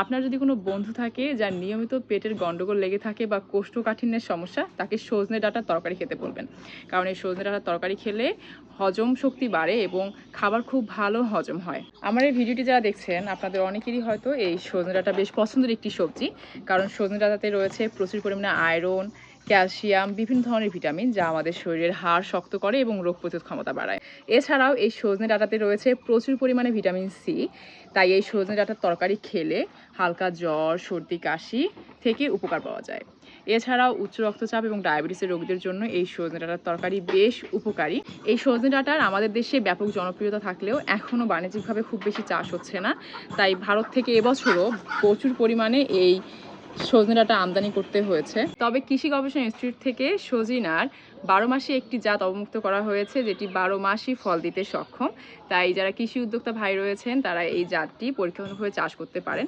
আপনার যদি কোনো বন্ধু থাকে যার নিয়মিত পেটের গন্ডগোল লেগে থাকে বা কোষ্ঠকাঠিন্যের সমস্যা, তাকে সজনে ডাঁটার তরকারি খেতে বলবেন। কারণ এই সজনে ডাঁটার তরকারি খেলে হজম শক্তি বাড়ে এবং খাবার খুব ভালো হজম হয়। আমার এই ভিডিওটি যারা দেখছেন আপনাদের অনেকেরই হয়তো এই সজনে ডাঁটা বেশ পছন্দের একটি সবজি। কারণ সজনে ডাঁটাতে রয়েছে প্রচুর পরিমাণে আয়রন, ক্যালসিয়াম, বিভিন্ন ধরনের ভিটামিন যা আমাদের শরীরের হাড় শক্ত করে এবং রোগ প্রতিরোধ ক্ষমতা বাড়ায়। এছাড়াও এই সজনে ডাঁটাতে রয়েছে প্রচুর পরিমাণে ভিটামিন সি। তাই এই সজনে ডাঁটার তরকারি খেলে হালকা জ্বর, সর্দি, কাশি থেকে উপকার পাওয়া যায়। এছাড়াও উচ্চ রক্তচাপ এবং ডায়াবেটিসের রোগীদের জন্য এই সজনে ডাঁটার তরকারি বেশ উপকারী। এই সজনে ডাঁটার আমাদের দেশে ব্যাপক জনপ্রিয়তা থাকলেও এখনও বাণিজ্যিকভাবে খুব বেশি চাষ হচ্ছে না। তাই ভারত থেকে এবছরও প্রচুর পরিমাণে এই সজনে ডাঁটা আমদানি করতে হয়েছে। তবে কৃষি গবেষণা ইনস্টিটিউট থেকে সজিনার 12 মাসে একটি জাত অবমুক্ত করা হয়েছে, যেটি 12 মাসই ফল দিতে সক্ষম। তাই যারা কৃষি উদ্যোক্তা ভাই রয়েছেন তারা এই জাতটি পরীক্ষামূলকভাবে চাষ করতে পারেন।